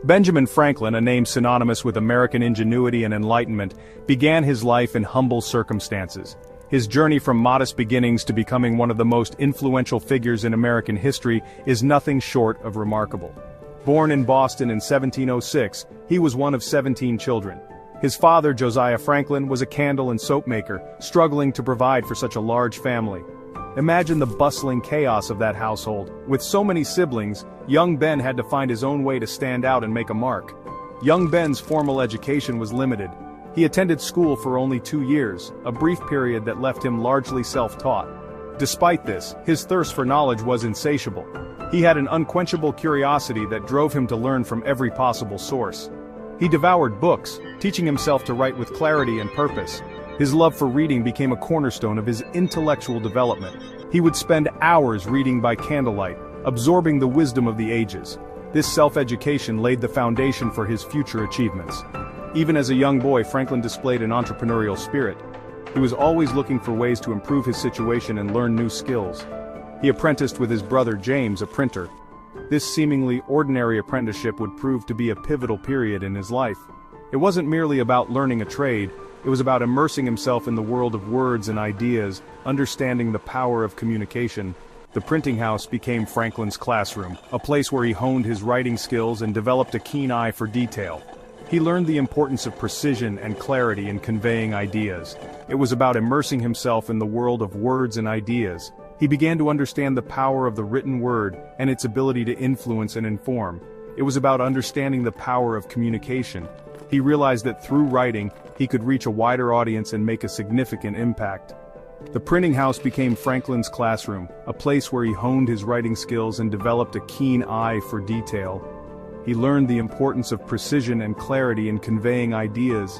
Benjamin Franklin, a name synonymous with American ingenuity and enlightenment, began his life in humble circumstances. His journey from modest beginnings to becoming one of the most influential figures in American history is nothing short of remarkable. Born in Boston in 1706, he was one of 17 children. His father, Josiah Franklin, was a candle and soap maker, struggling to provide for such a large family. Imagine the bustling chaos of that household. With so many siblings, young Ben had to find his own way to stand out and make a mark. Young Ben's formal education was limited. He attended school for only 2 years, a brief period that left him largely self-taught. Despite this, his thirst for knowledge was insatiable. He had an unquenchable curiosity that drove him to learn from every possible source. He devoured books, teaching himself to write with clarity and purpose. His love for reading became a cornerstone of his intellectual development. He would spend hours reading by candlelight, absorbing the wisdom of the ages. This self-education laid the foundation for his future achievements. Even as a young boy, Franklin displayed an entrepreneurial spirit. He was always looking for ways to improve his situation and learn new skills. He apprenticed with his brother James, a printer. This seemingly ordinary apprenticeship would prove to be a pivotal period in his life. It wasn't merely about learning a trade, it was about immersing himself in the world of words and ideas, understanding the power of communication. The printing house became Franklin's classroom, a place where he honed his writing skills and developed a keen eye for detail. He learned the importance of precision and clarity in conveying ideas. It was about immersing himself in the world of words and ideas. He began to understand the power of the written word and its ability to influence and inform. It was about understanding the power of communication. He realized that through writing, he could reach a wider audience and make a significant impact. The printing house became Franklin's classroom, a place where he honed his writing skills and developed a keen eye for detail. He learned the importance of precision and clarity in conveying ideas.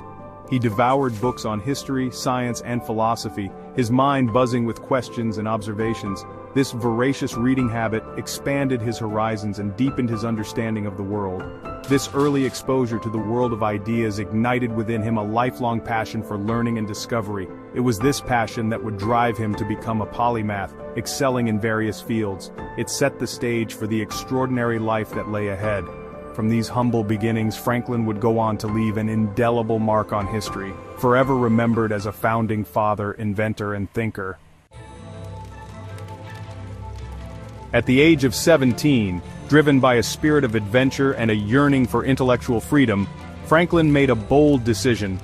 He devoured books on history, science, and philosophy, his mind buzzing with questions and observations. This voracious reading habit expanded his horizons and deepened his understanding of the world. This early exposure to the world of ideas ignited within him a lifelong passion for learning and discovery. It was this passion that would drive him to become a polymath, excelling in various fields. It set the stage for the extraordinary life that lay ahead. From these humble beginnings, Franklin would go on to leave an indelible mark on history, forever remembered as a founding father, inventor, and thinker. At the age of 17, driven by a spirit of adventure and a yearning for intellectual freedom, Franklin made a bold decision.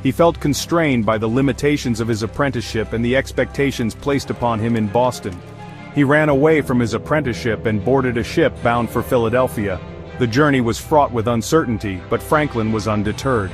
He felt constrained by the limitations of his apprenticeship and the expectations placed upon him in Boston. He ran away from his apprenticeship and boarded a ship bound for Philadelphia. The journey was fraught with uncertainty, but Franklin was undeterred.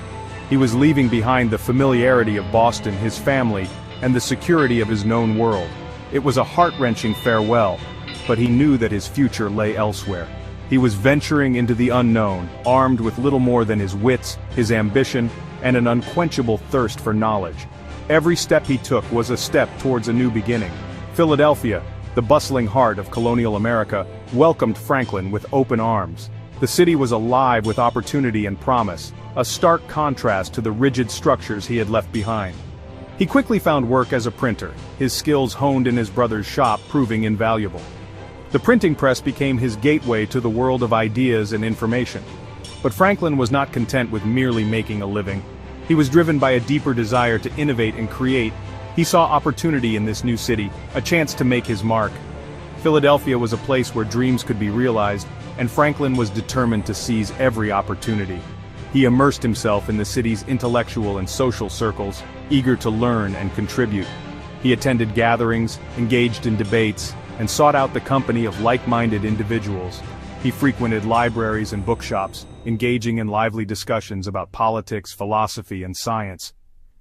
He was leaving behind the familiarity of Boston, his family, and the security of his known world. It was a heart-wrenching farewell, but he knew that his future lay elsewhere. He was venturing into the unknown, armed with little more than his wits, his ambition, and an unquenchable thirst for knowledge. Every step he took was a step towards a new beginning. Philadelphia, the bustling heart of colonial America, welcomed Franklin with open arms. The city was alive with opportunity and promise, a stark contrast to the rigid structures he had left behind. He quickly found work as a printer, his skills honed in his brother's shop proving invaluable. The printing press became his gateway to the world of ideas and information. But Franklin was not content with merely making a living. He was driven by a deeper desire to innovate and create. He saw opportunity in this new city, a chance to make his mark. Philadelphia was a place where dreams could be realized, and Franklin was determined to seize every opportunity. He immersed himself in the city's intellectual and social circles, eager to learn and contribute. He attended gatherings, engaged in debates, and sought out the company of like-minded individuals. He frequented libraries and bookshops, engaging in lively discussions about politics, philosophy, and science.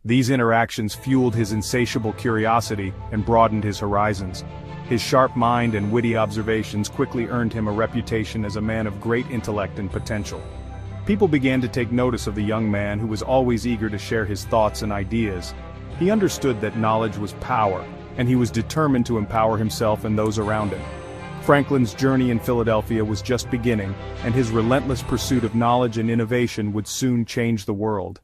These interactions fueled his insatiable curiosity and broadened his horizons. His sharp mind and witty observations quickly earned him a reputation as a man of great intellect and potential. People began to take notice of the young man who was always eager to share his thoughts and ideas. He understood that knowledge was power, and he was determined to empower himself and those around him. Franklin's journey in Philadelphia was just beginning, and his relentless pursuit of knowledge and innovation would soon change the world.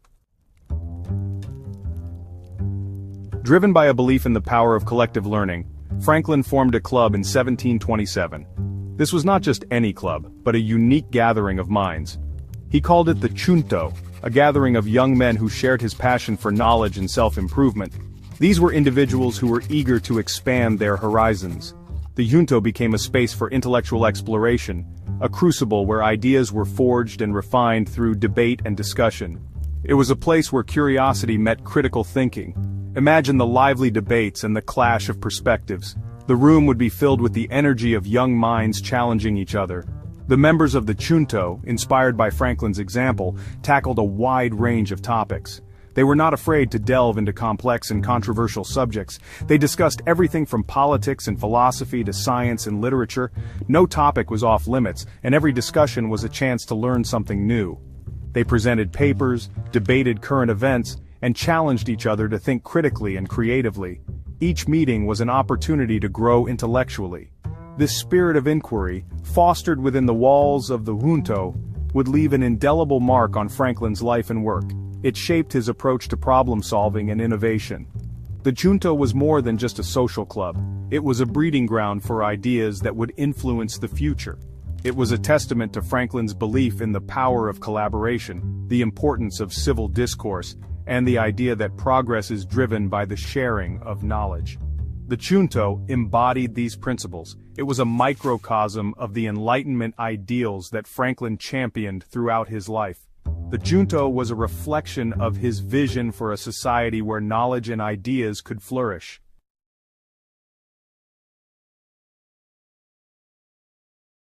Driven by a belief in the power of collective learning, Franklin formed a club in 1727. This was not just any club, but a unique gathering of minds. He called it the Junto, a gathering of young men who shared his passion for knowledge and self-improvement. These were individuals who were eager to expand their horizons. The Junto became a space for intellectual exploration, a crucible where ideas were forged and refined through debate and discussion. It was a place where curiosity met critical thinking. Imagine the lively debates and the clash of perspectives. The room would be filled with the energy of young minds challenging each other. The members of the Junto, inspired by Franklin's example, tackled a wide range of topics. They were not afraid to delve into complex and controversial subjects. They discussed everything from politics and philosophy to science and literature. No topic was off limits, and every discussion was a chance to learn something new. They presented papers, debated current events, and challenged each other to think critically and creatively. Each meeting was an opportunity to grow intellectually. This spirit of inquiry, fostered within the walls of the Junto, would leave an indelible mark on Franklin's life and work. It shaped his approach to problem-solving and innovation. The Junto was more than just a social club. It was a breeding ground for ideas that would influence the future. It was a testament to Franklin's belief in the power of collaboration, the importance of civil discourse, and the idea that progress is driven by the sharing of knowledge. The Junto embodied these principles. It was a microcosm of the Enlightenment ideals that Franklin championed throughout his life. The Junto was a reflection of his vision for a society where knowledge and ideas could flourish.